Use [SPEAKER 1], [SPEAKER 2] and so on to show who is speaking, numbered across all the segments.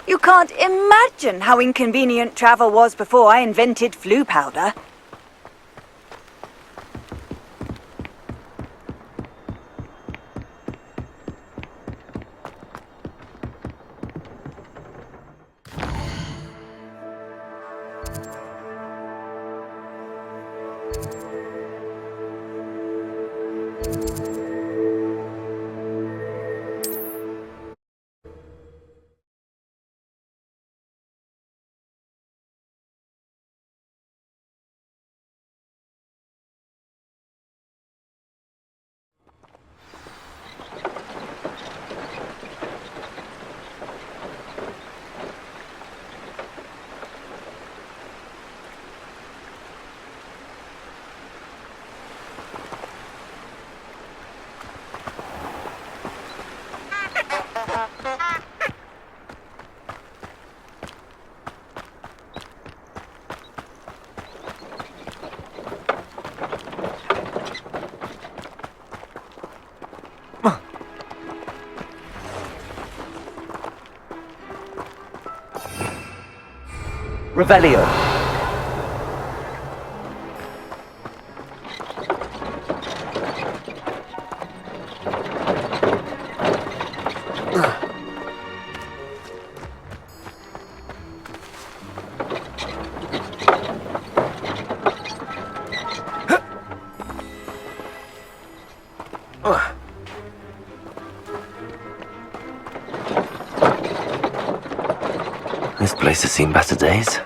[SPEAKER 1] You can't imagine how inconvenient travel was before I invented flu powder.
[SPEAKER 2] Revelio.
[SPEAKER 3] This place has seen better days.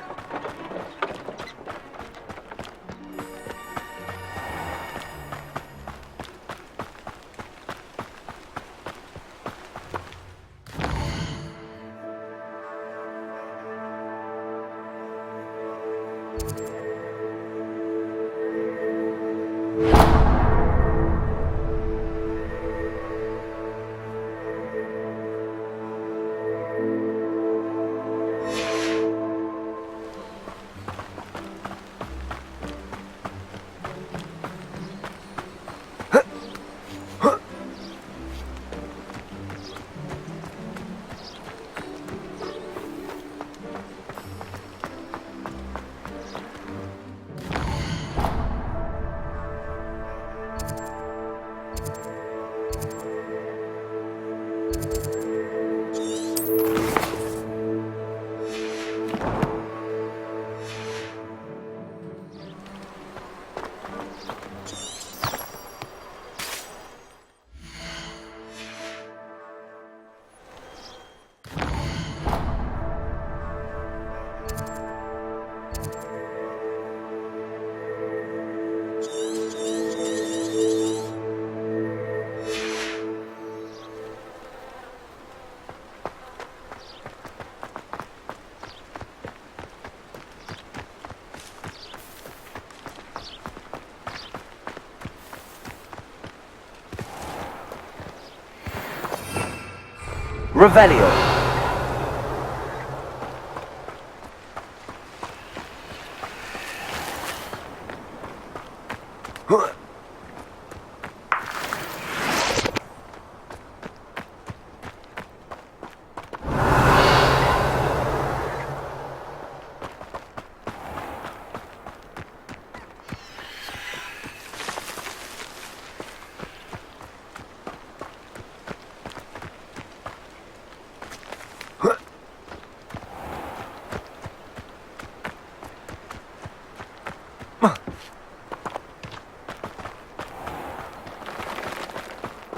[SPEAKER 2] Revelio.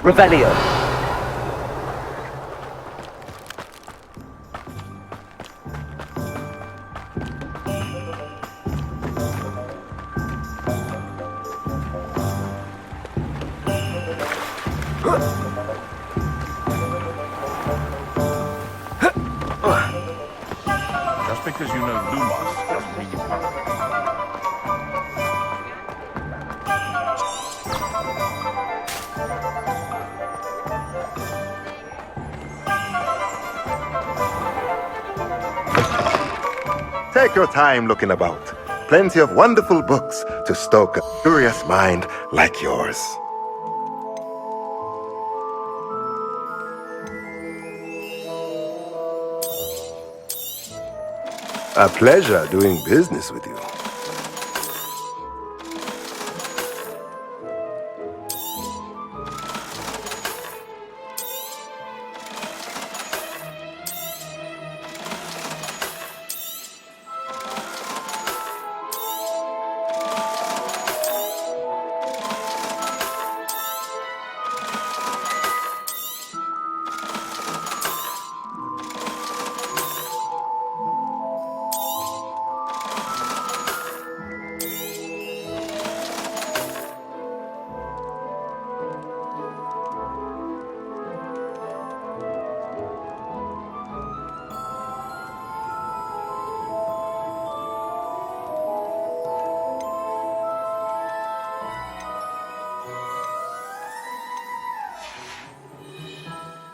[SPEAKER 2] Revelio.
[SPEAKER 3] Just because you know Lumos doesn't mean you can't.
[SPEAKER 4] Take your time looking about. Plenty of wonderful books to stoke a curious mind like yours. A pleasure doing business with you.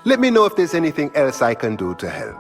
[SPEAKER 4] Let me know if there's anything else I can do to help.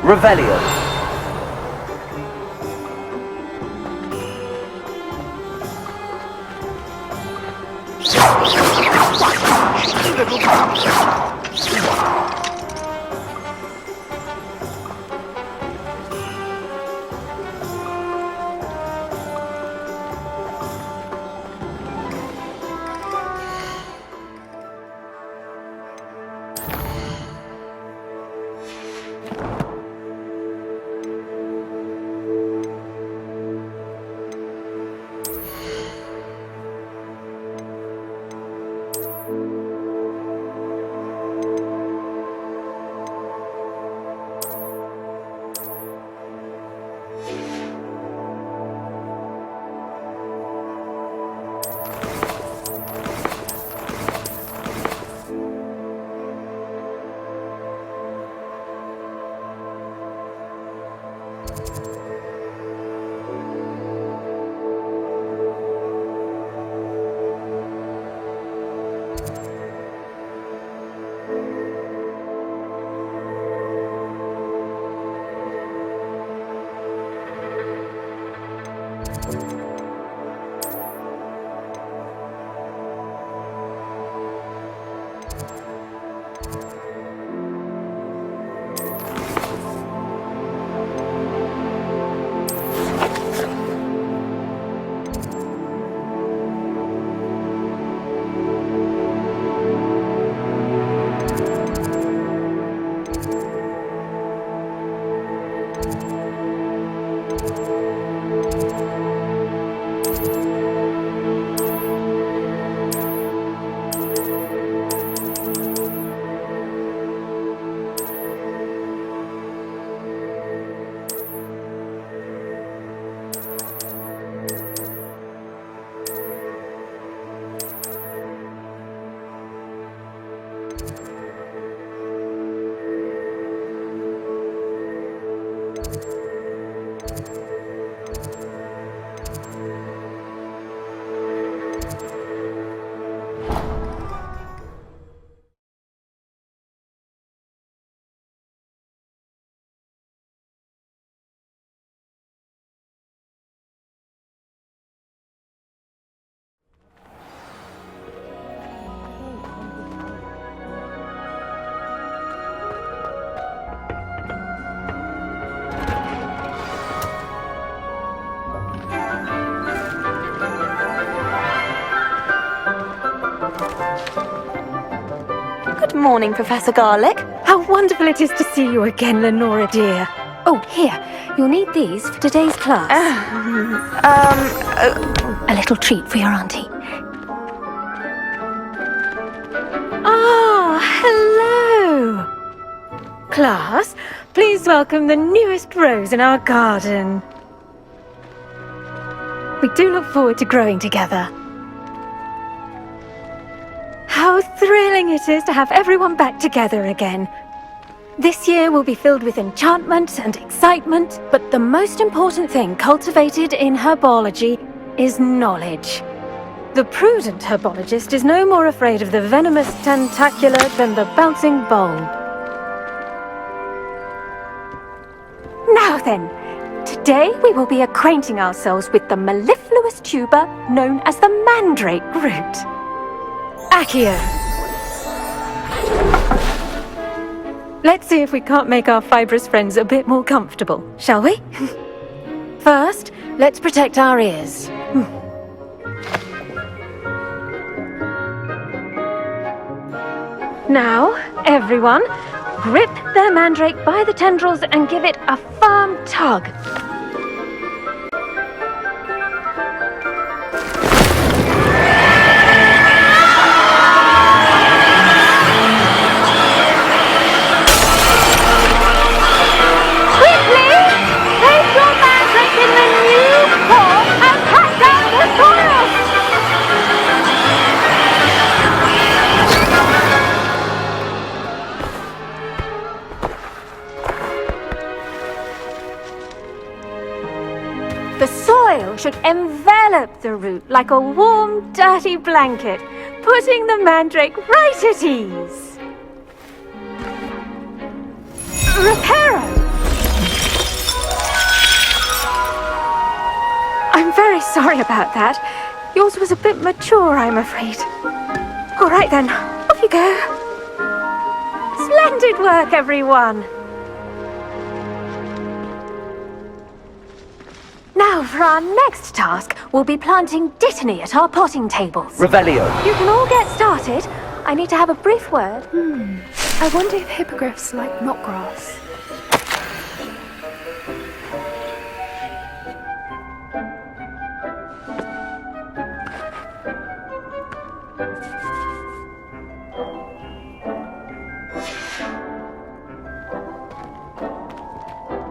[SPEAKER 2] Revelio.
[SPEAKER 5] morning, Professor Garlic.
[SPEAKER 6] How wonderful it is to see you again, Lenora dear. Oh, here, you'll need these for today's class. A little treat for your auntie. Ah, hello! Class, please welcome the newest rose in our garden. We do look forward to growing together. How thrilling it is to have everyone back together again. This year will be filled with enchantment and excitement, but the most important thing cultivated in herbology is knowledge. The prudent herbologist is no more afraid of the venomous tentacula than the bouncing bulb. Now then, today we will be acquainting ourselves with the mellifluous tuber known as the mandrake root. Accio. Let's see if we can't make our fibrous friends a bit more comfortable, shall we? First, let's protect our ears. Now, everyone, grip their mandrake by the tendrils and give it a firm tug. The soil should envelop the root like a warm, dirty blanket, putting the mandrake right at ease. Reparo! I'm very sorry about that. Yours was a bit mature, I'm afraid. All right then, off you go. Splendid work, everyone. Now, for our next task, we'll be planting dittany at our potting tables.
[SPEAKER 2] Revelio.
[SPEAKER 6] You can all get started. I need to have a brief word.
[SPEAKER 5] I wonder if hippogriffs like knotgrass.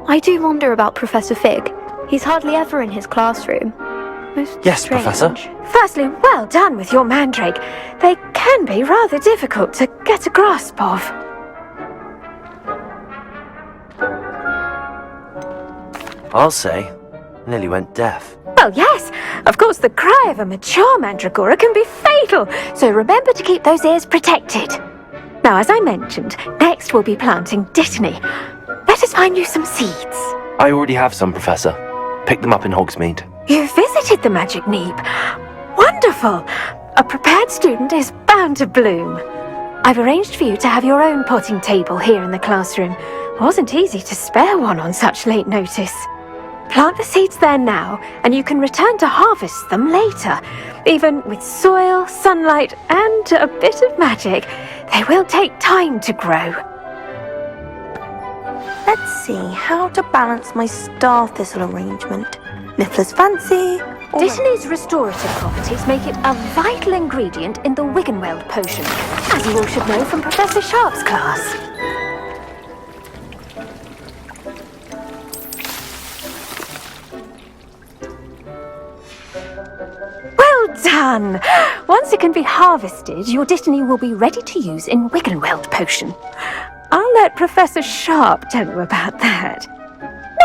[SPEAKER 5] I do wonder about Professor Fig. He's hardly ever in his classroom. Most
[SPEAKER 2] Yes,
[SPEAKER 5] strange.
[SPEAKER 2] Professor.
[SPEAKER 6] Firstly, well done with your mandrake. They can be rather difficult to get a grasp of.
[SPEAKER 2] I'll say, nearly went deaf.
[SPEAKER 6] Well, yes. Of course, the cry of a mature mandragora can be fatal, so remember to keep those ears protected. Now, as I mentioned, next we'll be planting dittany. Let us find you some seeds.
[SPEAKER 2] I already have some, Professor. Picked them up in Hogsmeade.
[SPEAKER 6] You visited the Magic Neep. Wonderful! A prepared student is bound to bloom. I've arranged for you to have your own potting table here in the classroom. Wasn't easy to spare one on such late notice. Plant the seeds there now, and you can return to harvest them later. Even with soil, sunlight, and a bit of magic, they will take time to grow.
[SPEAKER 5] Let's see how to balance my star thistle arrangement. Niffler's fancy.
[SPEAKER 6] Dittany's restorative properties make it a vital ingredient in the Wiggenweld potion, as you all should know from Professor Sharp's class. Well done! Once it can be harvested, your dittany will be ready to use in Wiggenweld potion. I'll let Professor Sharp tell you about that.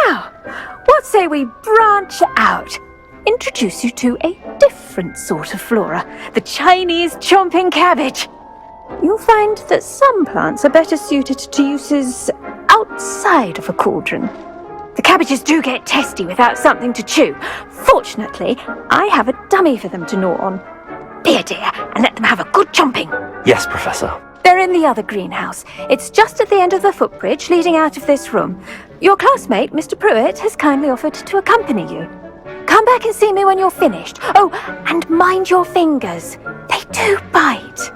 [SPEAKER 6] Now, what say we branch out? Introduce you to a different sort of flora, the Chinese chomping cabbage. You'll find that some plants are better suited to uses outside of a cauldron. The cabbages do get testy without something to chew. Fortunately, I have a dummy for them to gnaw on. Be a dear and let them have a good chomping.
[SPEAKER 2] Yes, Professor.
[SPEAKER 6] They're in the other greenhouse. It's just at the end of the footbridge leading out of this room. Your classmate, Mr. Pruitt, has kindly offered to accompany you. Come back and see me when you're finished. Oh, and mind your fingers. They do bite.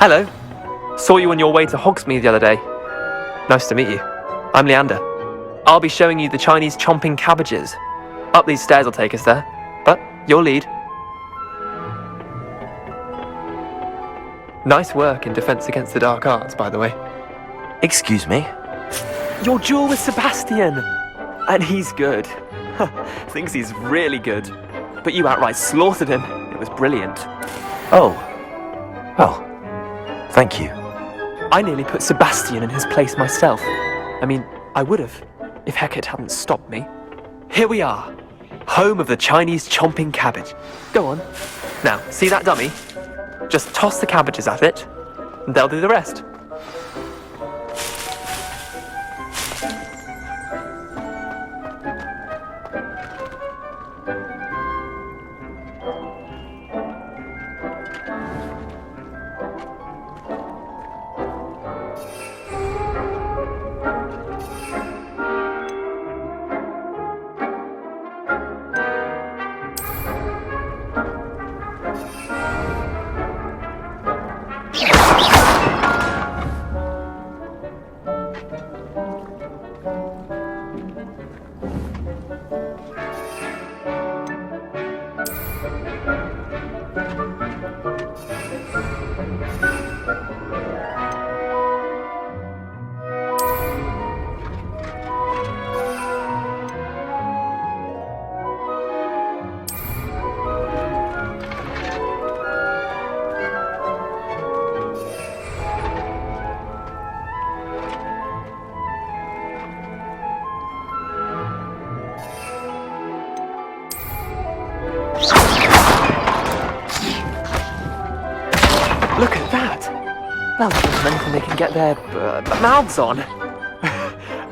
[SPEAKER 7] Hello. Saw you on your way to Hogsmeade the other day. Nice to meet you. I'm Leander. I'll be showing you the Chinese chomping cabbages. Up these stairs will take us there, but you'll lead. Nice work in Defense Against the Dark Arts, by the way.
[SPEAKER 2] Excuse me?
[SPEAKER 7] Your duel with Sebastian! And he's good. Thinks he's really good. But you outright slaughtered him. It was brilliant.
[SPEAKER 2] Oh. Well, thank you.
[SPEAKER 7] I nearly put Sebastian in his place myself. I mean, I would have, if Hecate hadn't stopped me. Here we are. Home of the Chinese chomping cabbage. Go on. Now, see that dummy? Just toss the cabbages at it, and they'll do the rest. Look at that! Well, there's anything they can get their mouths on.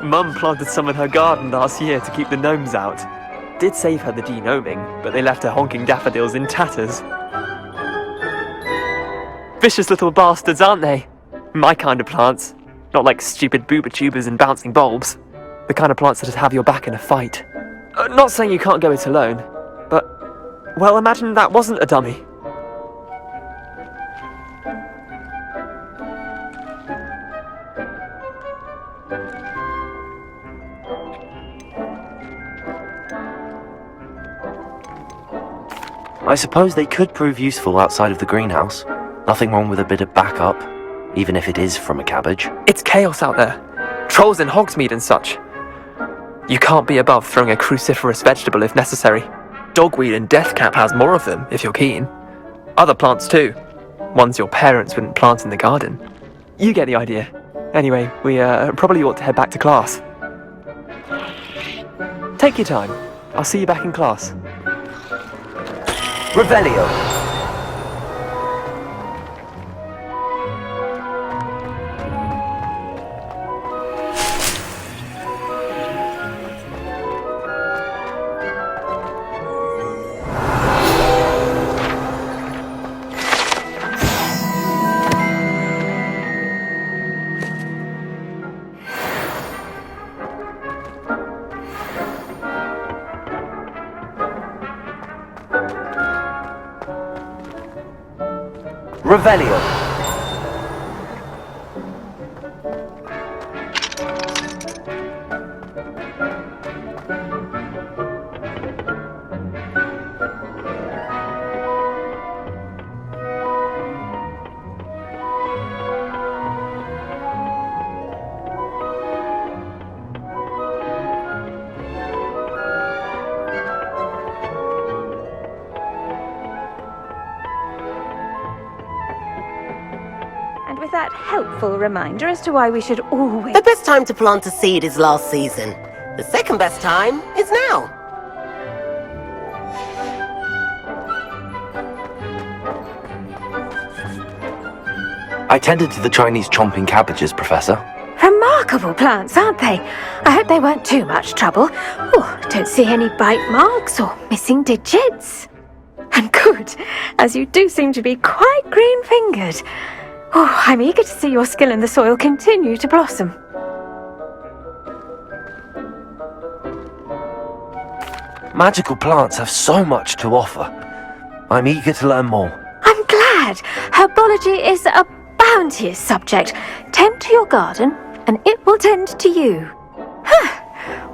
[SPEAKER 7] Mum planted some in her garden last year to keep the gnomes out. Did save her the de-gnoming, but they left her honking daffodils in tatters. Vicious little bastards, aren't they? My kind of plants. Not like stupid booba tubers and bouncing bulbs. The kind of plants that'd have your back in a fight. Not saying you can't go it alone, but, well, imagine that wasn't a dummy.
[SPEAKER 2] I suppose they could prove useful outside of the greenhouse. Nothing wrong with a bit of backup, even if it is from a cabbage.
[SPEAKER 7] It's chaos out there. Trolls in Hogsmeade and such. You can't be above throwing a cruciferous vegetable if necessary. Dogweed and deathcap has more of them, if you're keen. Other plants too. Ones your parents wouldn't plant in the garden. You get the idea. Anyway, we probably ought to head back to class. Take your time. I'll see you back in class.
[SPEAKER 2] Revelio! Revelio!
[SPEAKER 6] With that helpful reminder as to why we should always...
[SPEAKER 8] The best time to plant a seed is last season. The second best time is now.
[SPEAKER 2] I tended to the Chinese chomping cabbages, Professor.
[SPEAKER 6] Remarkable plants, aren't they? I hope they weren't too much trouble. Oh, don't see any bite marks or missing digits. And good, as you do seem to be quite green-fingered. Oh, I'm eager to see your skill in the soil continue to blossom.
[SPEAKER 2] Magical plants have so much to offer. I'm eager to learn more.
[SPEAKER 6] I'm glad. Herbology is a bounteous subject. Tend to your garden, and it will tend to you.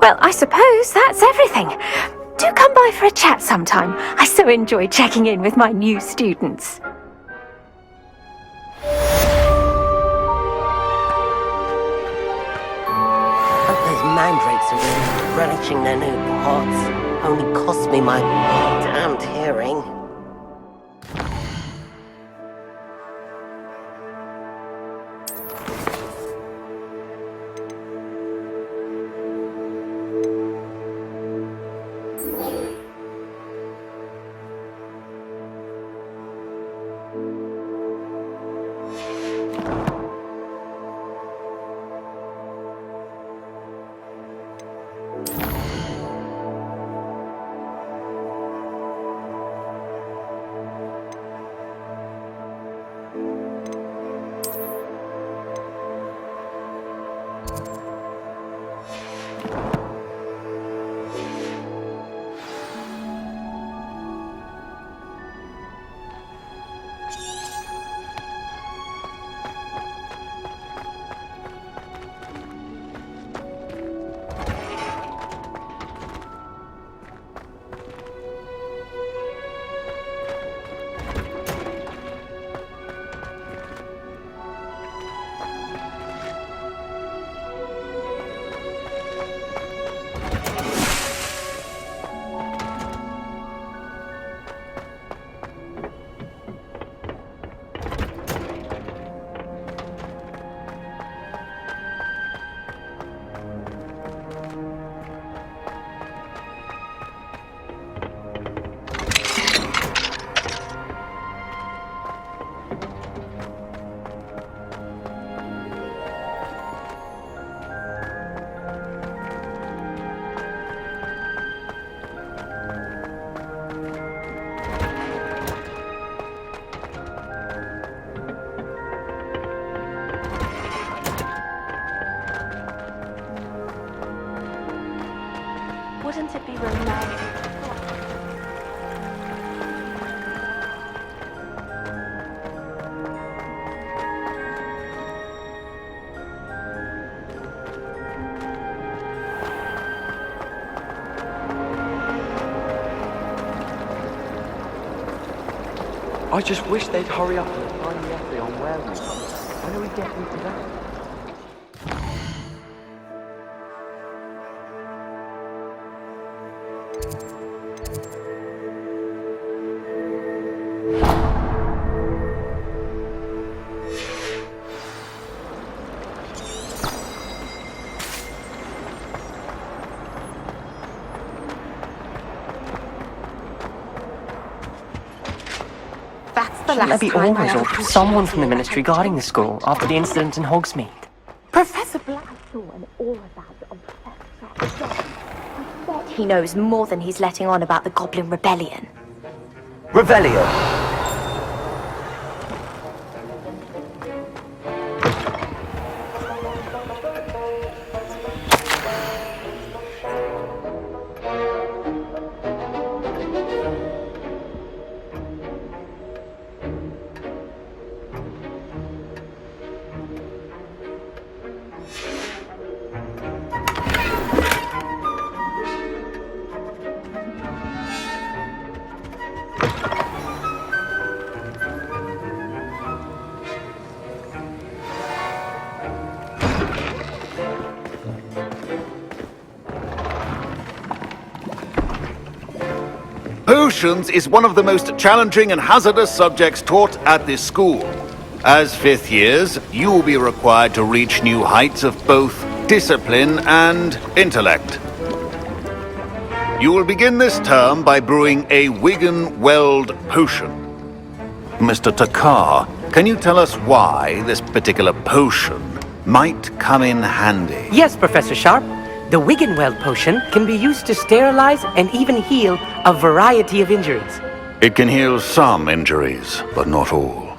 [SPEAKER 6] Well, I suppose that's everything. Do come by for a chat sometime. I so enjoy checking in with my new students.
[SPEAKER 8] Hope those mandrakes are really relishing their new pots. Only cost me my damned hearing.
[SPEAKER 5] Wouldn't it be romantic?
[SPEAKER 9] I just wish they'd hurry up and find the essay on werewolves. When are we getting to that?
[SPEAKER 10] Maybe always or someone from the ministry guarding the school after the incident in Hogsmeade.
[SPEAKER 8] Professor Black.
[SPEAKER 5] He knows more than he's letting on about the Goblin Rebellion.
[SPEAKER 9] Revelio!
[SPEAKER 11] Potions is one of the most challenging and hazardous subjects taught at this school. As fifth years, you will be required to reach new heights of both discipline and intellect. You will begin this term by brewing a Wiggenweld potion. Mr. Takar, can you tell us why this particular potion might come in handy?
[SPEAKER 10] Yes, Professor Sharp. The Wiggenweld potion can be used to sterilize and even heal a variety of injuries.
[SPEAKER 11] It can heal some injuries, but not all.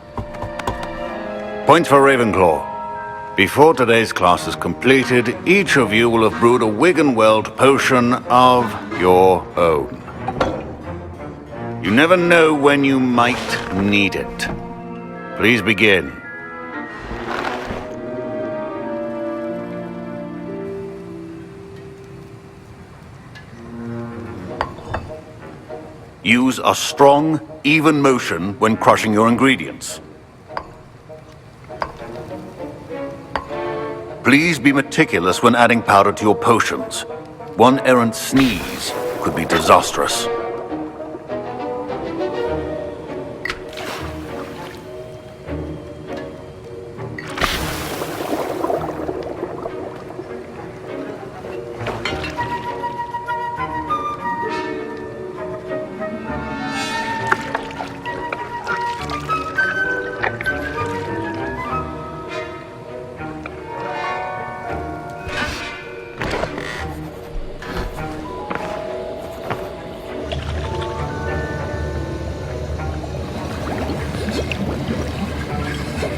[SPEAKER 11] Points for Ravenclaw. Before today's class is completed, each of you will have brewed a Wiggenweld potion of your own. You never know when you might need it. Please begin. Use a strong, even motion when crushing your ingredients. Please be meticulous when adding powder to your potions. One errant sneeze could be disastrous.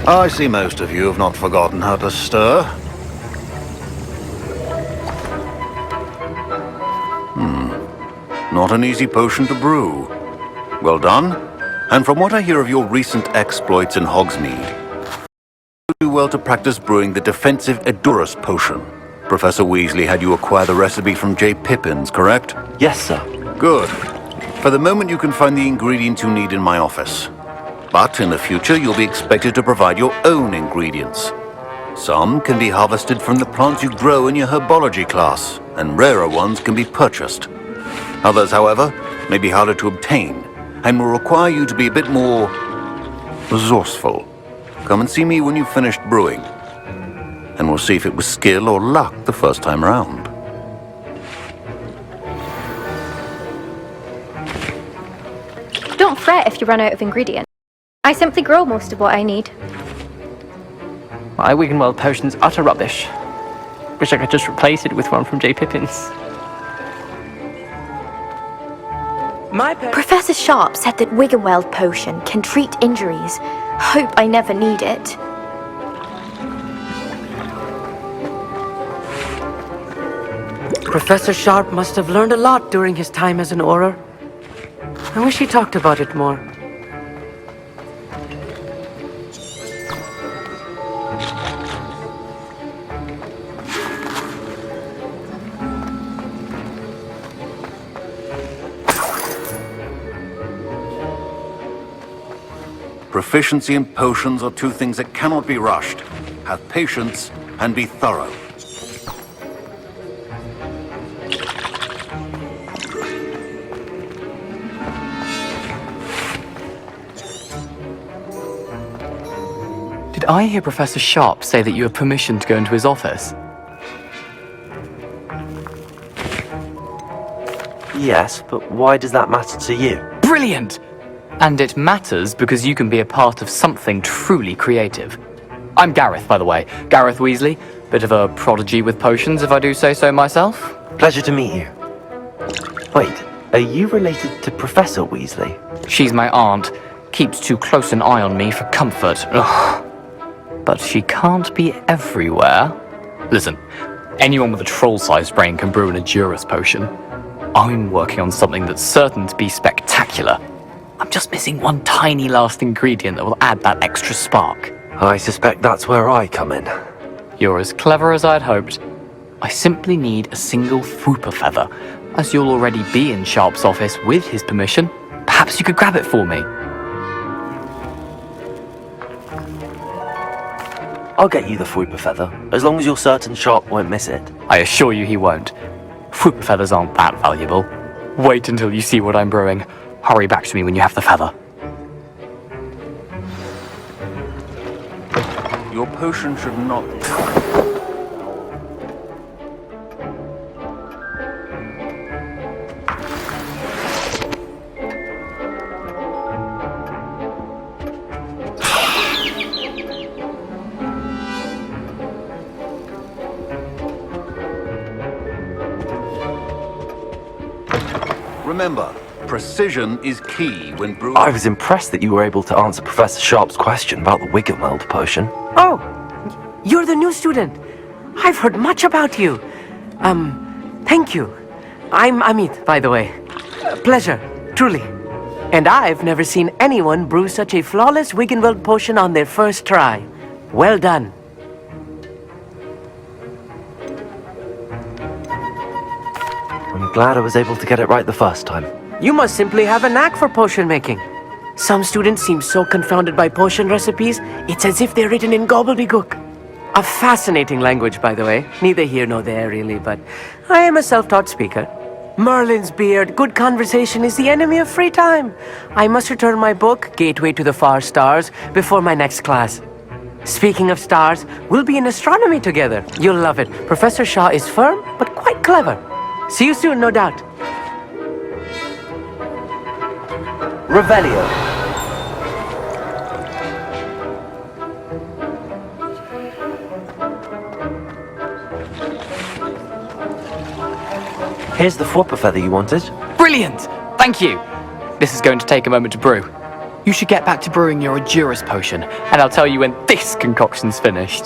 [SPEAKER 11] I see most of you have not forgotten how to stir. Not an easy potion to brew. Well done. And from what I hear of your recent exploits in Hogsmeade, you do well to practice brewing the defensive Edurus potion. Professor Weasley had you acquire the recipe from J. Pippin's, correct?
[SPEAKER 2] Yes, sir.
[SPEAKER 11] Good. For the moment, you can find the ingredients you need in my office. But in the future, you'll be expected to provide your own ingredients. Some can be harvested from the plants you grow in your herbology class, and rarer ones can be purchased. Others, however, may be harder to obtain, and will require you to be a bit more resourceful. Come and see me when you've finished brewing, and we'll see if it was skill or luck the first time around.
[SPEAKER 6] Don't fret if you run out of ingredients. I simply grow most of what I need.
[SPEAKER 7] My Wiggenweld potion's utter rubbish. Wish I could just replace it with one from J. Pippin's.
[SPEAKER 5] Professor Sharp said that Wiggenweld potion can treat injuries. Hope I never need it.
[SPEAKER 10] Professor Sharp must have learned a lot during his time as an Auror. I wish he talked about it more.
[SPEAKER 11] Proficiency in potions are two things that cannot be rushed. Have patience and be thorough.
[SPEAKER 7] Did I hear Professor Sharp say that you have permission to go into his office?
[SPEAKER 2] Yes, but why does that matter to you?
[SPEAKER 7] Brilliant! And it matters because you can be a part of something truly creative. I'm Gareth, by the way. Gareth Weasley. Bit of a prodigy with potions, if I do say so myself.
[SPEAKER 2] Pleasure to meet you. Wait, are you related to Professor Weasley?
[SPEAKER 7] She's my aunt. Keeps too close an eye on me for comfort. Ugh. But she can't be everywhere. Listen, anyone with a troll-sized brain can brew an Edurus potion. I'm working on something that's certain to be spectacular. I'm just missing one tiny last ingredient that will add that extra spark.
[SPEAKER 2] I suspect that's where I come in.
[SPEAKER 7] You're as clever as I'd hoped. I simply need a single Fwooper feather. As you'll already be in Sharp's office with his permission, perhaps you could grab it for me.
[SPEAKER 2] I'll get you the Fwooper feather, as long as you're certain Sharp won't miss it.
[SPEAKER 7] I assure you he won't. Fwooper feathers aren't that valuable. Wait until you see what I'm brewing. Hurry back to me when you have the feather.
[SPEAKER 11] Your potion should not... Remember, precision is key when brewing.
[SPEAKER 2] I was impressed that you were able to answer Professor Sharp's question about the Wiggenweld potion.
[SPEAKER 10] Oh, you're the new student. I've heard much about you. Thank you. I'm Amit, by the way. Pleasure, truly. And I've never seen anyone brew such a flawless Wiggenweld potion on their first try. Well done.
[SPEAKER 2] I'm glad I was able to get it right the first time.
[SPEAKER 10] You must simply have a knack for potion making. Some students seem so confounded by potion recipes, it's as if they're written in gobbledygook. A fascinating language, by the way. Neither here nor there, really, but I am a self-taught speaker. Merlin's beard, good conversation is the enemy of free time. I must return my book, Gateway to the Far Stars, before my next class. Speaking of stars, we'll be in astronomy together. You'll love it. Professor Shaw is firm, but quite clever. See you soon, no doubt.
[SPEAKER 2] Revelio. Here's the flopper feather you wanted.
[SPEAKER 12] Brilliant! Thank you! This is going to take a moment to brew. You should get back to brewing your Edurus potion, and I'll tell you when this concoction's finished.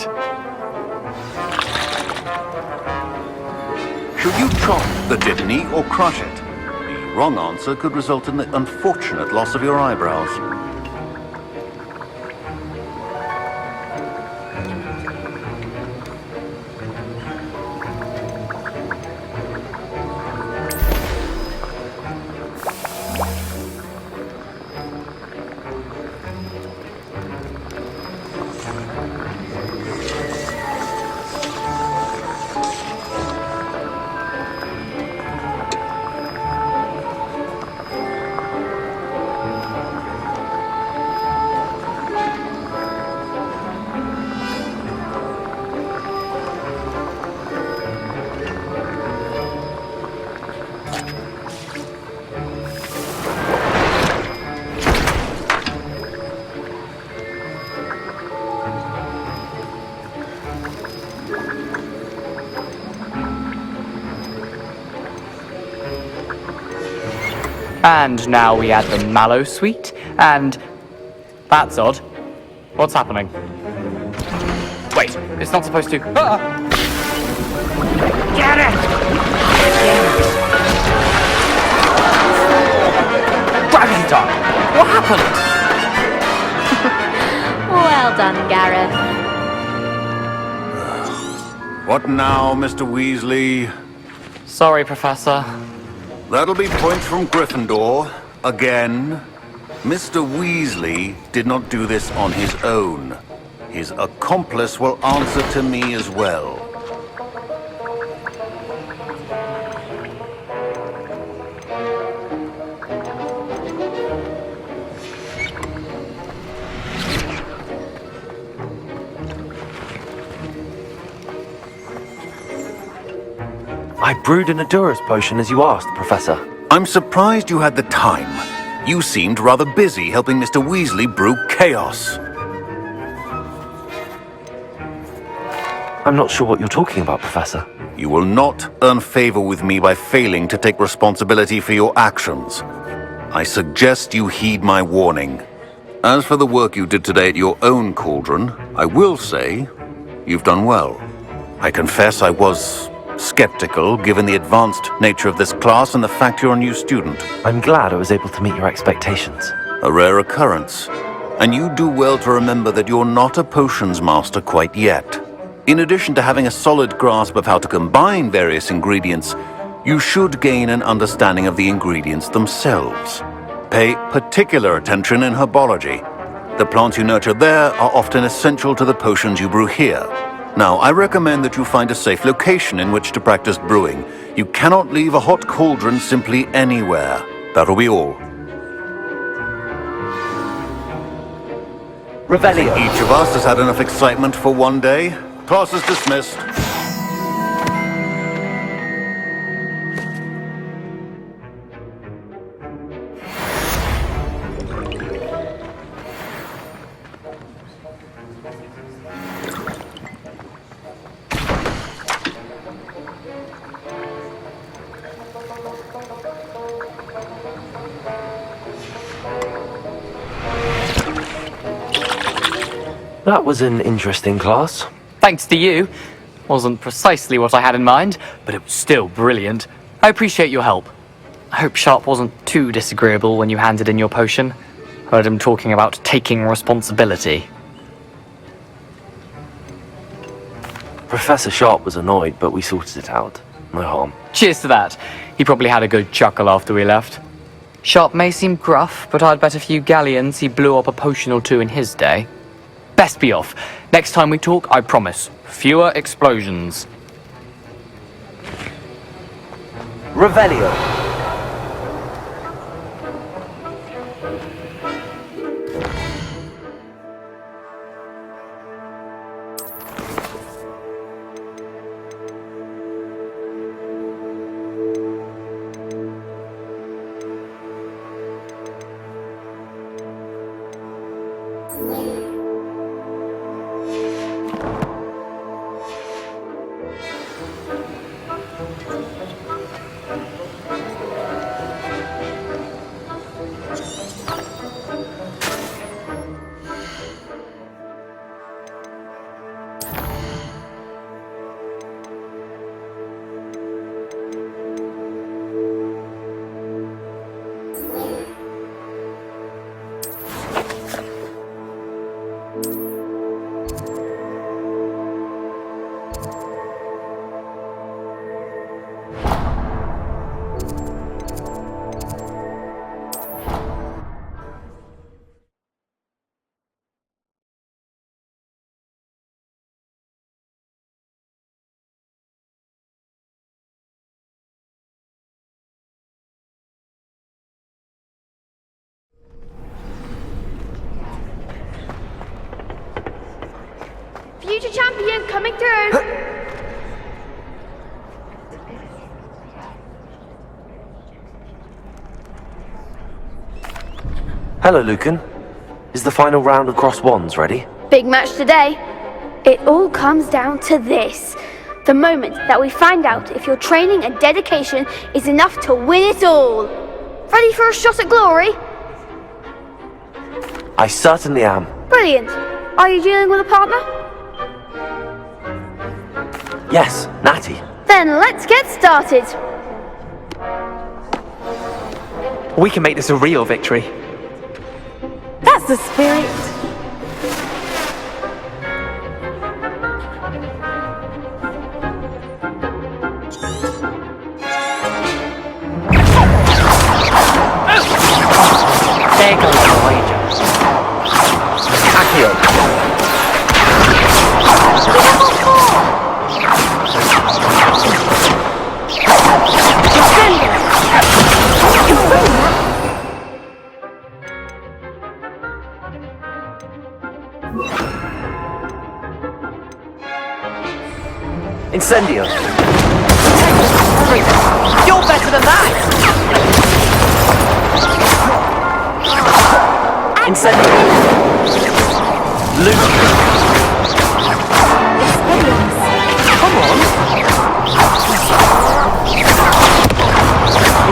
[SPEAKER 11] Should you chop the Dittany or crush it? The wrong answer could result in the unfortunate loss of your eyebrows.
[SPEAKER 12] And now we add the mallow sweet, and... That's odd. What's happening? Wait, it's not supposed to... Ah! Get it! Gravity Dog! What happened?
[SPEAKER 6] Well done, Gareth.
[SPEAKER 11] What now, Mr. Weasley?
[SPEAKER 12] Sorry, Professor.
[SPEAKER 11] That'll be points from Gryffindor. Again. Mr. Weasley did not do this on his own. His accomplice will answer to me as well.
[SPEAKER 2] I brewed an Edurus potion as you asked, Professor.
[SPEAKER 11] I'm surprised you had the time. You seemed rather busy helping Mr. Weasley brew chaos.
[SPEAKER 2] I'm not sure what you're talking about, Professor.
[SPEAKER 11] You will not earn favor with me by failing to take responsibility for your actions. I suggest you heed my warning. As for the work you did today at your own cauldron, I will say you've done well. I confess I was skeptical, given the advanced nature of this class and the fact you're a new student.
[SPEAKER 2] I'm glad I was able to meet your expectations.
[SPEAKER 11] A rare occurrence. And you do well to remember that you're not a potions master quite yet. In addition to having a solid grasp of how to combine various ingredients, you should gain an understanding of the ingredients themselves. Pay particular attention in herbology. The plants you nurture there are often essential to the potions you brew here. Now, I recommend that you find a safe location in which to practice brewing. You cannot leave a hot cauldron simply anywhere. That'll be all.
[SPEAKER 2] Revelio.
[SPEAKER 11] Each of us has had enough excitement for one day. Class is dismissed.
[SPEAKER 2] That was an interesting class.
[SPEAKER 12] Thanks to you. Wasn't precisely what I had in mind, but it was still brilliant. I appreciate your help. I hope Sharp wasn't too disagreeable when you handed in your potion. Heard him talking about taking responsibility.
[SPEAKER 2] Professor Sharp was annoyed, but we sorted it out. No harm.
[SPEAKER 12] Cheers to that. He probably had a good chuckle after we left. Sharp may seem gruff, but I'd bet a few galleons he blew up a potion or two in his day. Best be off. Next time we talk, I promise. Fewer explosions.
[SPEAKER 2] Revelio.
[SPEAKER 13] Future champion coming through!
[SPEAKER 2] Hello, Lucan. Is the final round of Cross Wands ready?
[SPEAKER 13] Big match today. It all comes down to this. The moment that we find out if your training and dedication is enough to win it all. Ready for a shot at glory?
[SPEAKER 2] I certainly am.
[SPEAKER 13] Brilliant. Are you dealing with a partner?
[SPEAKER 2] Yes, Natty.
[SPEAKER 13] Then let's get started.
[SPEAKER 7] We can make this a real victory.
[SPEAKER 5] That's the spirit.
[SPEAKER 10] There goes the wager.
[SPEAKER 2] Accio. Incendio.
[SPEAKER 10] You're better than that!
[SPEAKER 2] Incendio. Luke.
[SPEAKER 10] Come on!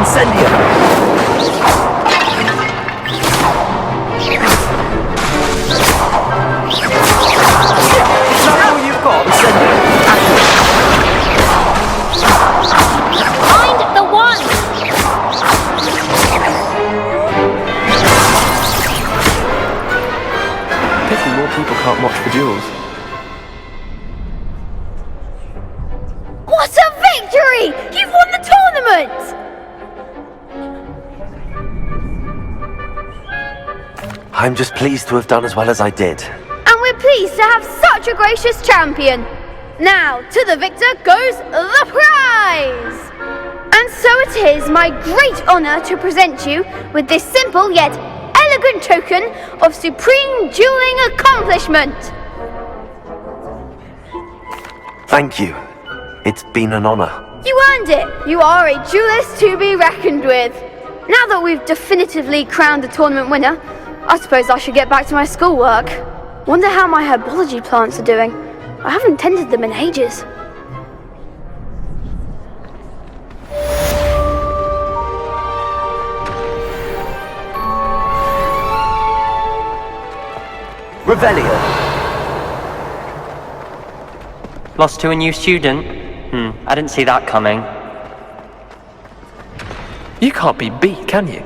[SPEAKER 2] Incendio.
[SPEAKER 10] Is that all you've got?
[SPEAKER 2] Incendio.
[SPEAKER 13] Find the one!
[SPEAKER 7] Pity more people can't watch the duels.
[SPEAKER 13] What a victory! You've won the tournament!
[SPEAKER 2] I'm just pleased to have done as well as I did.
[SPEAKER 13] And we're pleased to have such a gracious champion. Now, to the victor goes the prize! And so it is my great honour to present you with this simple yet elegant token of supreme dueling accomplishment.
[SPEAKER 2] Thank you. It's been an honour.
[SPEAKER 13] You earned it. You are a duelist to be reckoned with. Now that we've definitively crowned the tournament winner, I suppose I should get back to my schoolwork. Wonder how my herbology plants are doing. I haven't tended them in ages.
[SPEAKER 2] Revelio.
[SPEAKER 10] Lost to a new student? I didn't see that coming.
[SPEAKER 7] You can't be beat, can you?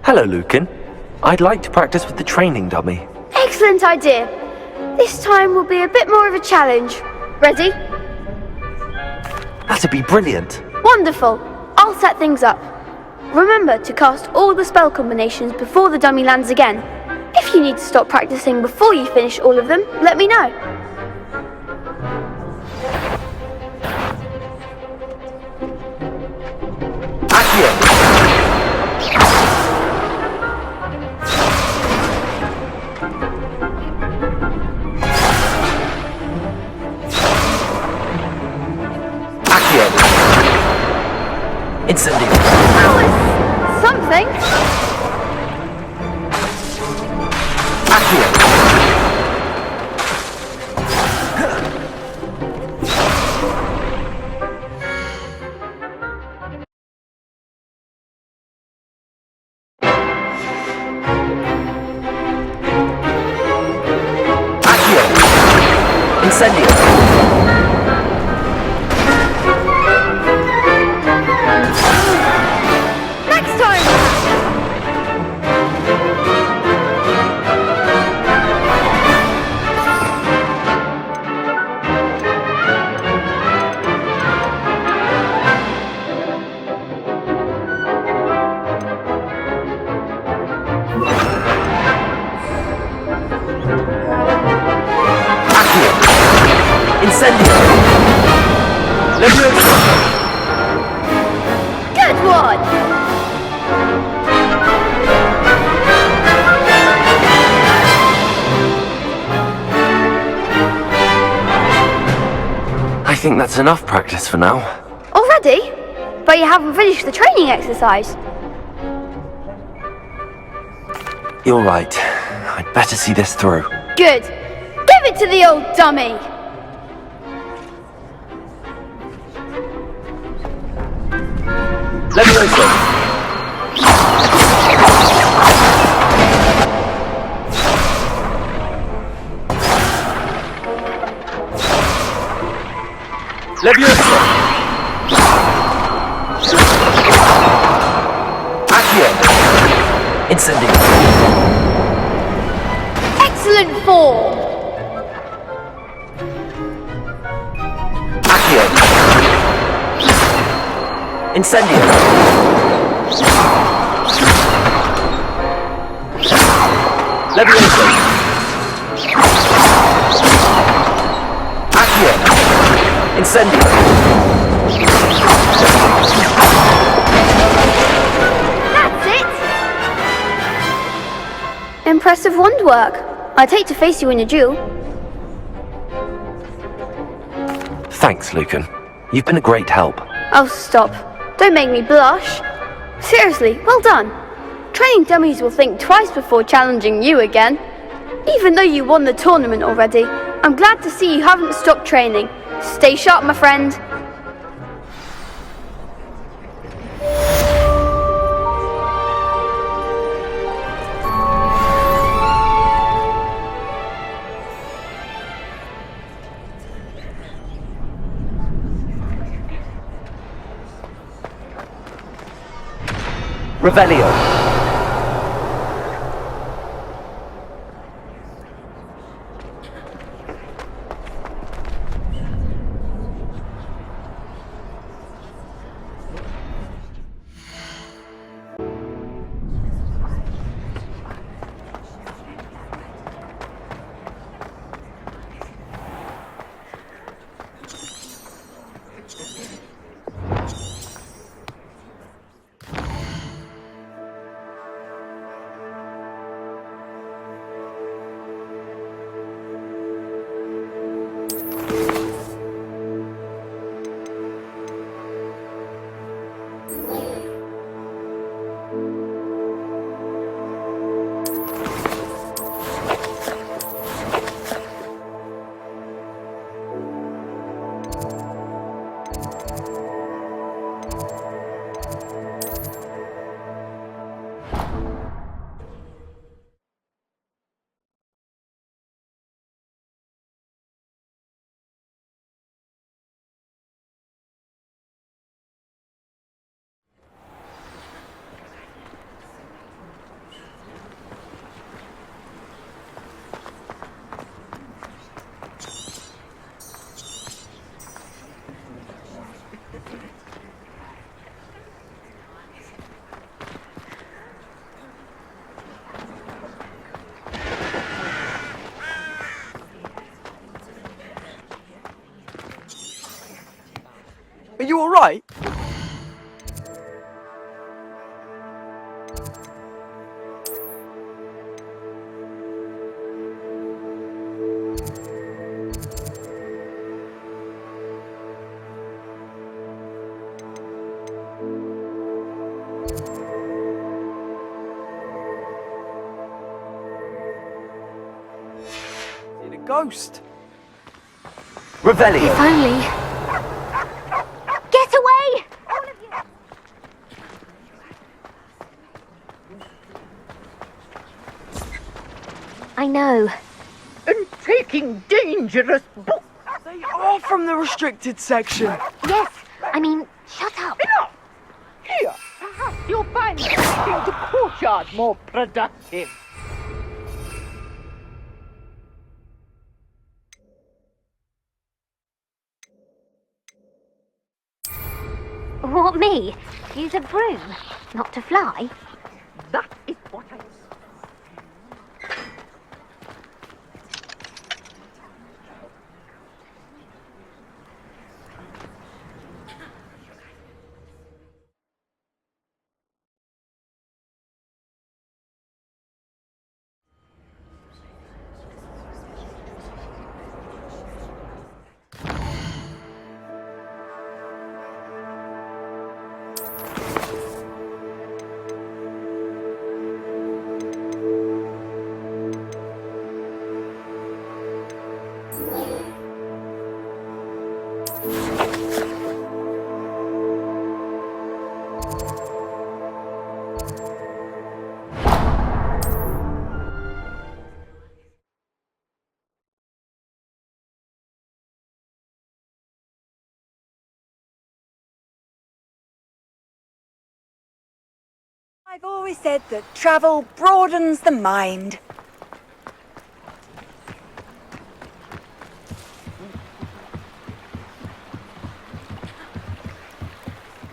[SPEAKER 2] Hello, Lucan. I'd like to practice with the training dummy.
[SPEAKER 13] Excellent idea. This time will be a bit more of a challenge. Ready?
[SPEAKER 2] That'd be brilliant.
[SPEAKER 13] Wonderful. I'll set things up. Remember to cast all the spell combinations before the dummy lands again. If you need to stop practicing before you finish all of them, let me know.
[SPEAKER 2] Incendio.
[SPEAKER 13] That was something.
[SPEAKER 2] Incendio.
[SPEAKER 13] Next time.
[SPEAKER 2] Incendio. Leviosa.
[SPEAKER 13] Good one.
[SPEAKER 2] I think that's enough practice for now.
[SPEAKER 13] Already? But you haven't finished the training exercise.
[SPEAKER 2] You're right. I'd better see this through.
[SPEAKER 13] Good. Give it to the old dummy.
[SPEAKER 2] Leviosa. Leviosa. Accio. Incendio.
[SPEAKER 13] Excellent form.
[SPEAKER 2] Accio. Incendio. Leviosa. Accio. Incendio.
[SPEAKER 13] That's it. Impressive wand work. I'd hate to face you in a duel.
[SPEAKER 2] Thanks, Lucan. You've been a great help.
[SPEAKER 13] Oh, stop. Don't make me blush. Seriously, well done. Training dummies will think twice before challenging you again. Even though you won the tournament already, I'm glad to see you haven't stopped training. Stay sharp, my friend.
[SPEAKER 2] Revelio.
[SPEAKER 10] you alright? Ghost.
[SPEAKER 2] Revelio.
[SPEAKER 6] If only. Get away! All of you! I know.
[SPEAKER 14] And taking dangerous books.
[SPEAKER 10] They are from the restricted section.
[SPEAKER 6] Yes, I mean, shut up.
[SPEAKER 14] Enough! Here, perhaps you'll find making the courtyard more productive.
[SPEAKER 6] What, me? Use a broom? Not to fly?
[SPEAKER 14] That is what I...
[SPEAKER 1] I've always said that travel broadens the mind.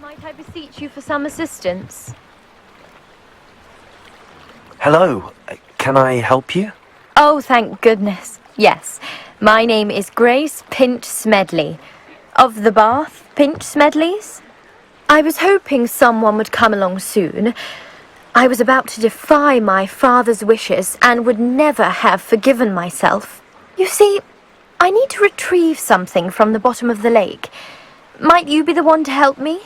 [SPEAKER 6] Might I beseech you for some assistance?
[SPEAKER 2] Hello. Can I help you?
[SPEAKER 6] Oh, thank goodness. Yes. My name is Grace Pinch Smedley. Of the Bath Pinch Smedleys? I was hoping someone would come along soon. I was about to defy my father's wishes and would never have forgiven myself. You see, I need to retrieve something from the bottom of the lake. Might you be the one to help me?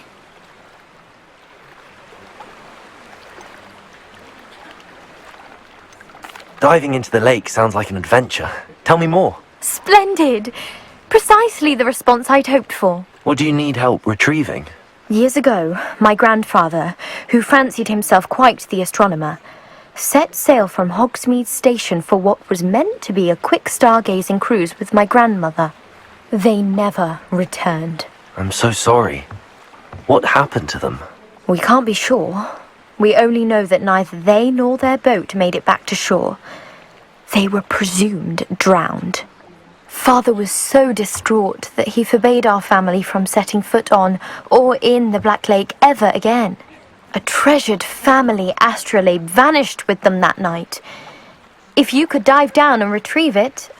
[SPEAKER 2] Diving into the lake sounds like an adventure. Tell me more.
[SPEAKER 6] Splendid! Precisely the response I'd hoped for.
[SPEAKER 2] What do you need help retrieving?
[SPEAKER 6] Years ago, my grandfather, who fancied himself quite the astronomer, set sail from Hogsmeade Station for what was meant to be a quick stargazing cruise with my grandmother. They never returned.
[SPEAKER 2] I'm so sorry. What happened to them?
[SPEAKER 6] We can't be sure. We only know that neither they nor their boat made it back to shore. They were presumed drowned. Father was so distraught that he forbade our family from setting foot on or in the Black Lake ever again. A treasured family astrolabe vanished with them that night. If you could dive down and retrieve it,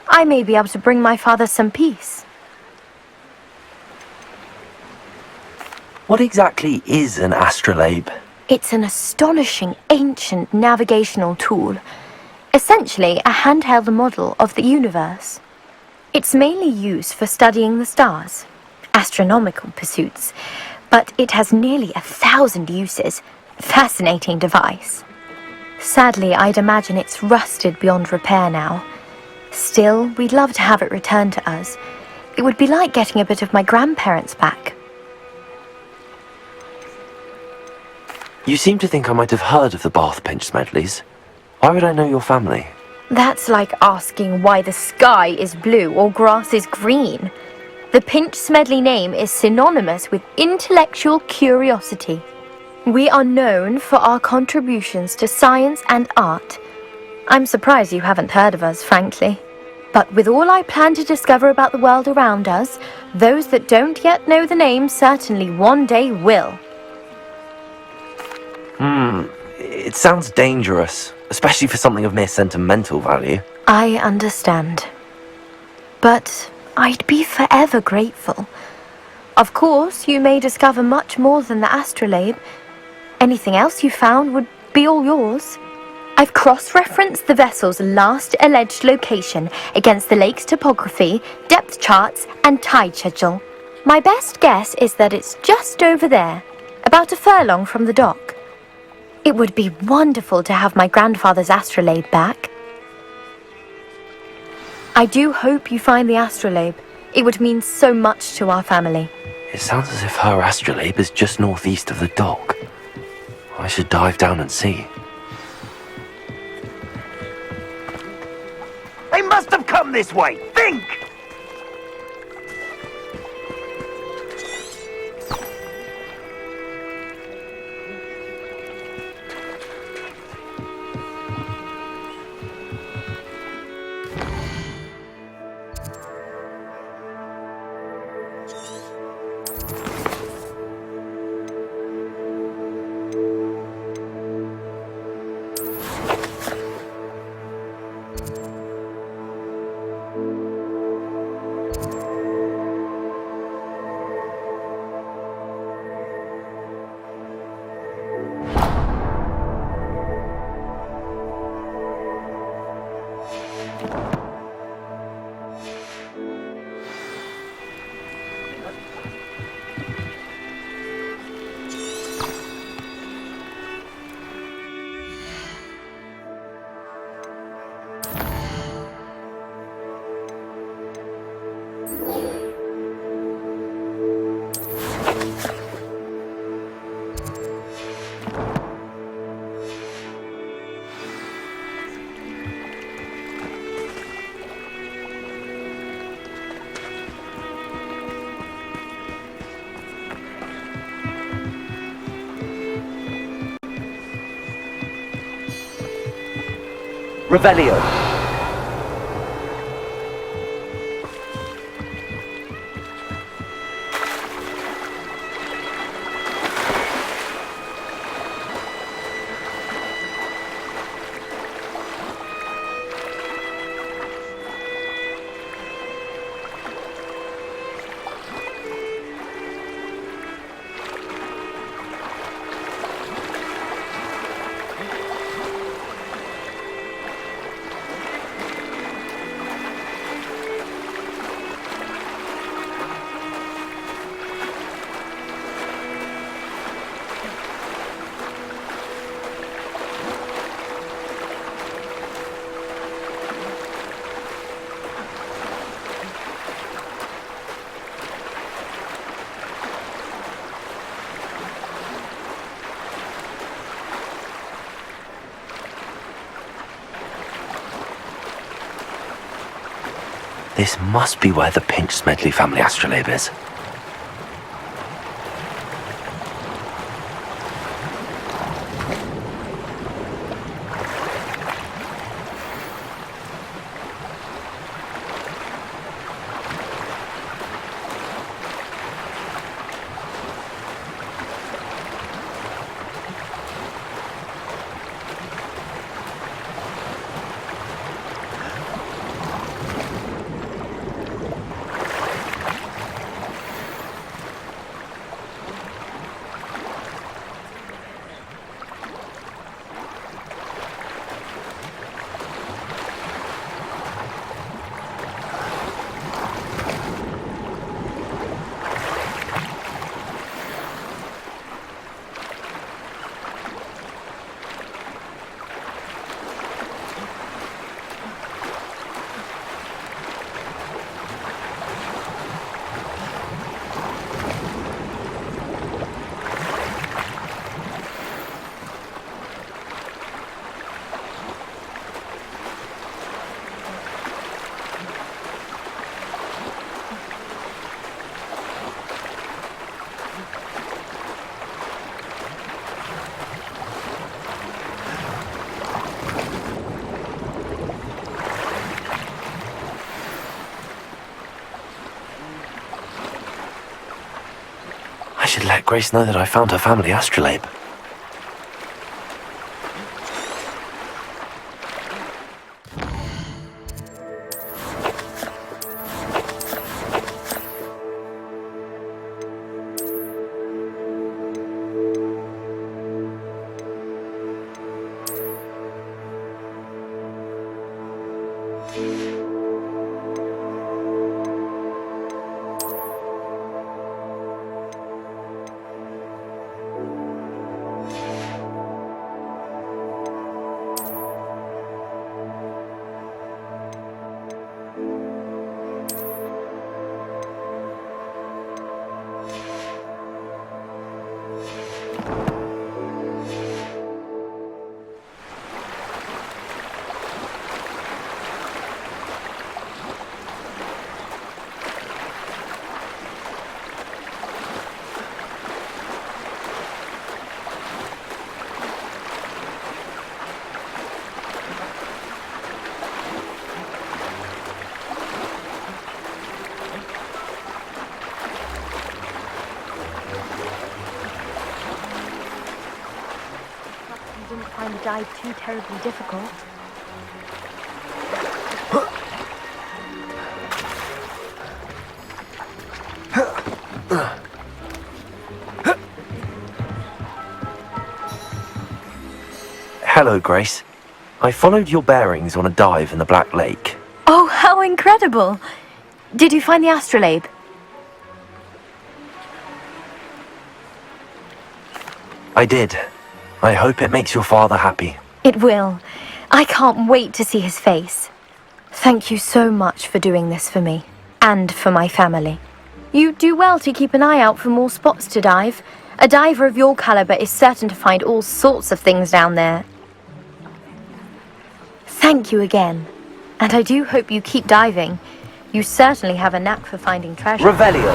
[SPEAKER 6] I may be able to bring my father some peace.
[SPEAKER 2] What exactly is an astrolabe?
[SPEAKER 6] It's an astonishing ancient navigational tool. Essentially a handheld model of the universe. It's mainly used for studying the stars, astronomical pursuits, but it has nearly 1,000 uses. Fascinating device. Sadly, I'd imagine it's rusted beyond repair now. Still, we'd love to have it returned to us. It would be like getting a bit of my grandparents back.
[SPEAKER 2] You seem to think I might have heard of the Bath Pinch Smedleys. Why would I know your family?
[SPEAKER 6] That's like asking why the sky is blue or grass is green. The Pinch Smedley name is synonymous with intellectual curiosity. We are known for our contributions to science and art. I'm surprised you haven't heard of us, frankly. But with all I plan to discover about the world around us, those that don't yet know the name certainly one day will.
[SPEAKER 2] It sounds dangerous, especially for something of mere sentimental value.
[SPEAKER 6] I understand. But I'd be forever grateful.
[SPEAKER 5] Of course, you may discover much more than the astrolabe. Anything else you found would be all yours. I've cross-referenced the vessel's last alleged location against the lake's topography, depth charts, and tide schedule. My best guess is that it's just over there, about a furlong from the dock. It would be wonderful to have my grandfather's astrolabe back. I do hope you find the astrolabe. It would mean so much to our family.
[SPEAKER 2] It sounds as if her astrolabe is just northeast of the dock. I should dive down and see.
[SPEAKER 15] They must have come this way! Think!
[SPEAKER 9] Revelio.
[SPEAKER 2] This must be where the Pinch-Smedley family astrolabe is. I should let Grace know that I found her family astrolabe.
[SPEAKER 5] dive too terribly difficult.
[SPEAKER 2] Hello, Grace. I followed your bearings on a dive in the Black Lake.
[SPEAKER 5] Oh, how incredible! Did you find the astrolabe?
[SPEAKER 2] I did. I hope it makes your father happy.
[SPEAKER 5] It will. I can't wait to see his face. Thank you so much for doing this for me, and for my family. You do well to keep an eye out for more spots to dive. A diver of your caliber is certain to find all sorts of things down there. Thank you again. And I do hope you keep diving. You certainly have a knack for finding treasure.
[SPEAKER 2] Revelio.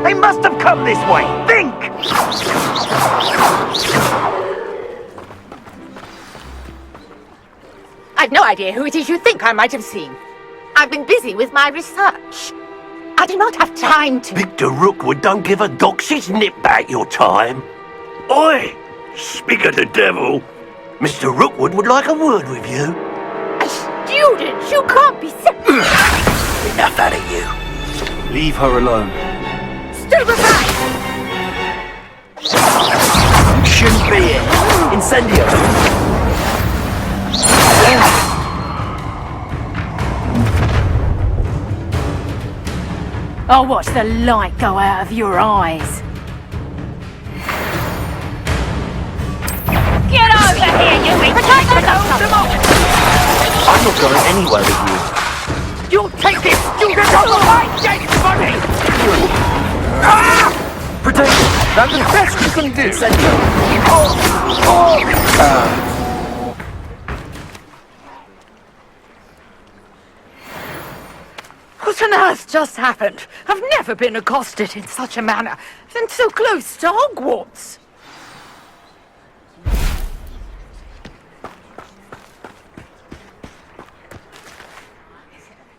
[SPEAKER 15] They must have come this way. Think!
[SPEAKER 14] I've no idea who it is you think I might have seen. I've been busy with my research. I do not have time to...
[SPEAKER 15] Victor Rookwood don't give a doxy's nip back your time. Oi! Speak of the devil. Mr. Rookwood would like a word with you.
[SPEAKER 14] A student? You can't be so...
[SPEAKER 15] Enough out of you.
[SPEAKER 2] Leave her alone.
[SPEAKER 14] Stupefy!
[SPEAKER 15] Shouldn't be it.
[SPEAKER 2] Incendio.
[SPEAKER 14] I'll watch the light go out of your eyes. Get over here, you entitled!
[SPEAKER 2] I'm not going anywhere with you.
[SPEAKER 15] You'll take this student on the right, Jake, buddy!
[SPEAKER 2] Protect him. That's the best you can do.
[SPEAKER 14] What on earth just happened? I've never been accosted in such a manner, and so close to Hogwarts.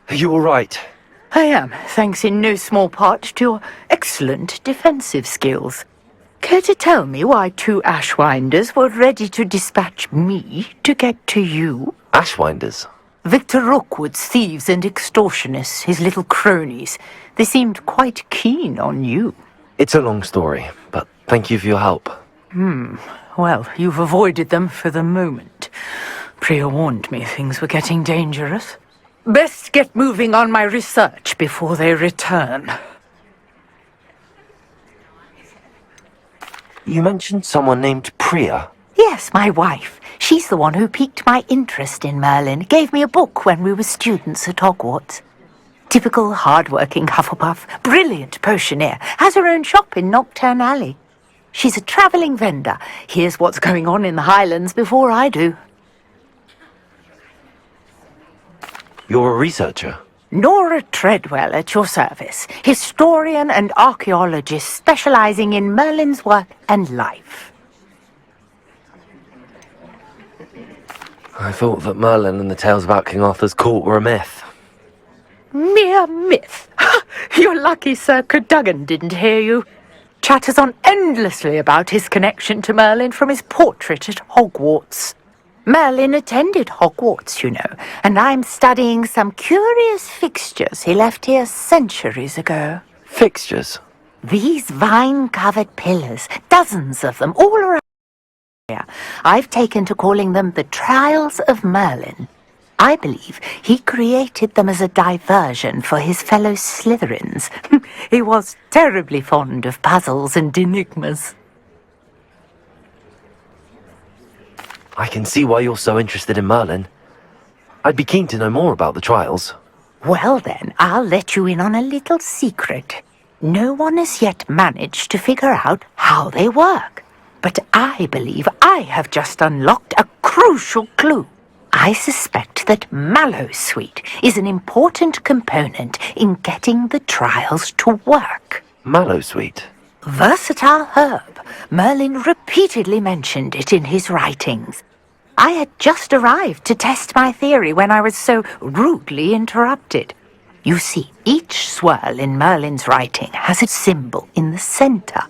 [SPEAKER 2] Are you all right?
[SPEAKER 14] I am, thanks in no small part to your excellent defensive skills. Care to tell me why two Ashwinders were ready to dispatch me to get to you?
[SPEAKER 2] Ashwinders?
[SPEAKER 14] Victor Rookwood's thieves and extortionists, his little cronies. They seemed quite keen on you.
[SPEAKER 2] It's a long story, but thank you for your help.
[SPEAKER 14] Well, you've avoided them for the moment. Priya warned me things were getting dangerous. Best get moving on my research before they return.
[SPEAKER 2] You mentioned someone named Priya.
[SPEAKER 14] Yes, my wife. She's the one who piqued my interest in Merlin. Gave me a book when we were students at Hogwarts. Typical hard-working Hufflepuff, brilliant potioneer, has her own shop in Nocturne Alley. She's a travelling vendor. Hears what's going on in the Highlands before I do.
[SPEAKER 2] You're a researcher?
[SPEAKER 14] Nora Treadwell at your service. Historian and archaeologist specialising in Merlin's work and life.
[SPEAKER 2] I thought that Merlin and the tales about King Arthur's court were a myth.
[SPEAKER 14] Mere myth. You're lucky Sir Cadogan didn't hear you. Chatters on endlessly about his connection to Merlin from his portrait at Hogwarts. Merlin attended Hogwarts, you know, and I'm studying some curious fixtures he left here centuries ago.
[SPEAKER 2] Fixtures?
[SPEAKER 14] These vine-covered pillars, dozens of them, all around here. I've taken to calling them the Trials of Merlin. I believe he created them as a diversion for his fellow Slytherins. He was terribly fond of puzzles and enigmas.
[SPEAKER 2] I can see why you're so interested in Merlin. I'd be keen to know more about the trials.
[SPEAKER 14] Well then, I'll let you in on a little secret. No one has yet managed to figure out how they work. But I believe I have just unlocked a crucial clue. I suspect that Mallowsweet is an important component in getting the trials to work.
[SPEAKER 2] Mallowsweet?
[SPEAKER 14] Versatile herb. Merlin repeatedly mentioned it in his writings. I had just arrived to test my theory when I was so rudely interrupted. You see, each swirl in Merlin's writing has a symbol in the center.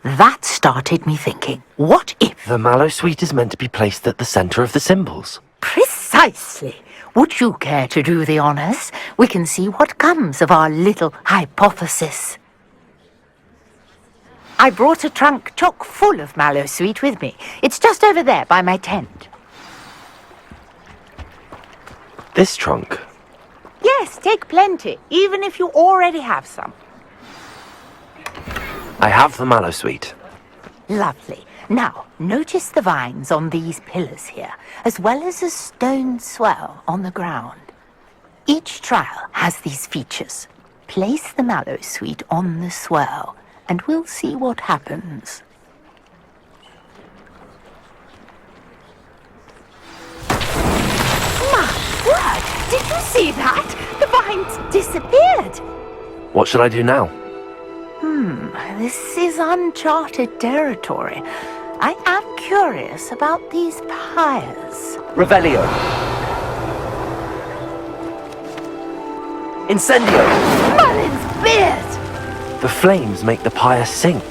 [SPEAKER 14] That started me thinking, what if...
[SPEAKER 2] The mallow sweet is meant to be placed at the center of the symbols.
[SPEAKER 14] Precisely. Would you care to do the honors? We can see what comes of our little hypothesis. I brought a trunk chock full of mallow sweet with me. It's just over there by my tent.
[SPEAKER 2] This trunk?
[SPEAKER 14] Yes, take plenty, even if you already have some.
[SPEAKER 2] I have the mallow sweet.
[SPEAKER 14] Lovely. Now, notice the vines on these pillars here, as well as a stone swell on the ground. Each trial has these features. Place the mallow sweet on the swell, and we'll see what happens. My word! Did you see that? The vines disappeared!
[SPEAKER 2] What should I do now?
[SPEAKER 14] This is uncharted territory. I am curious about these pyres.
[SPEAKER 2] Revelio. Incendio.
[SPEAKER 14] Merlin's beard!
[SPEAKER 2] The flames make the pyre sink.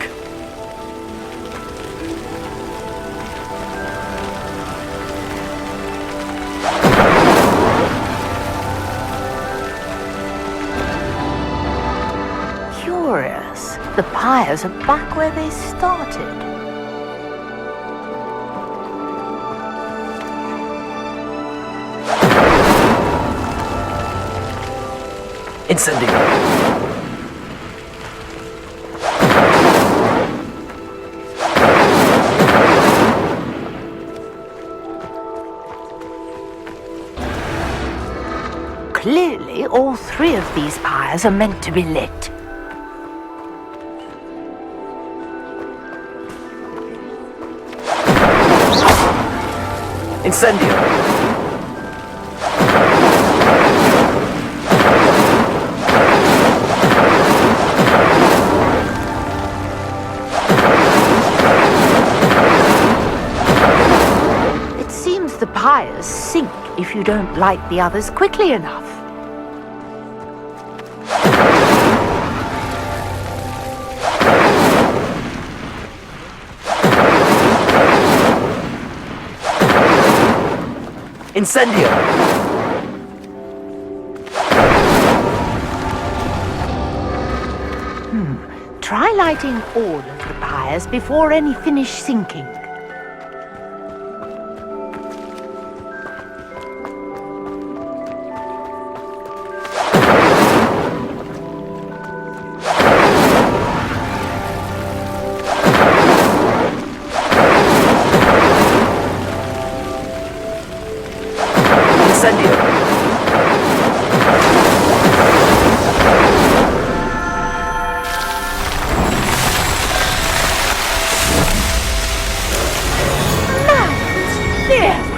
[SPEAKER 14] Curious. The pyres are back where they started.
[SPEAKER 2] Incendio.
[SPEAKER 14] Clearly, all three of these pyres are meant to be lit.
[SPEAKER 2] Incendio.
[SPEAKER 14] It seems the pyres sink if you don't light the others quickly enough.
[SPEAKER 2] Incendio.
[SPEAKER 14] Try lighting all of the pyres before any finish sinking.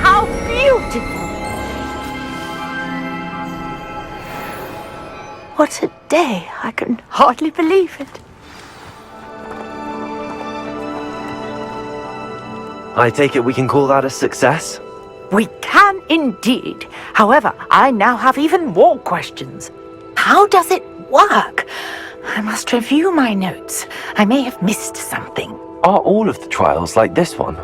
[SPEAKER 14] How beautiful! What a day! I can hardly believe it.
[SPEAKER 2] I take it we can call that a success?
[SPEAKER 14] We can indeed. However, I now have even more questions. How does it work? I must review my notes. I may have missed something.
[SPEAKER 2] Are all of the trials like this one?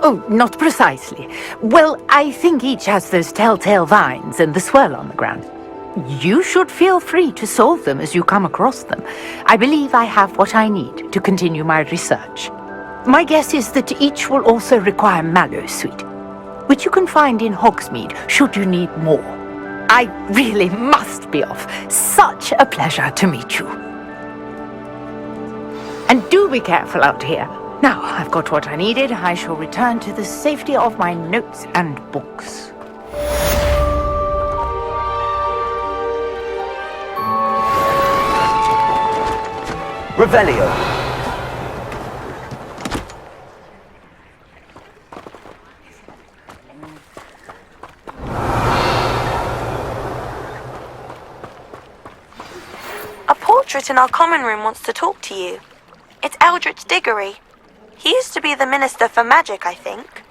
[SPEAKER 14] Oh, not precisely. Well, I think each has those telltale vines and the swirl on the ground. You should feel free to solve them as you come across them. I believe I have what I need to continue my research. My guess is that each will also require mallow sweet, which you can find in Hogsmeade should you need more. I really must be off. Such a pleasure to meet you. And do be careful out here. Now I've got what I needed. I shall return to the safety of my notes and books.
[SPEAKER 2] Revelio.
[SPEAKER 16] A portrait in our common room wants to talk to you. It's Eldritch Diggory. He used to be the Minister for Magic, I think.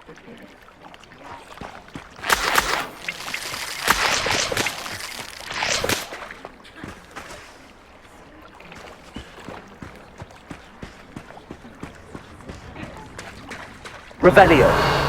[SPEAKER 10] Revelio.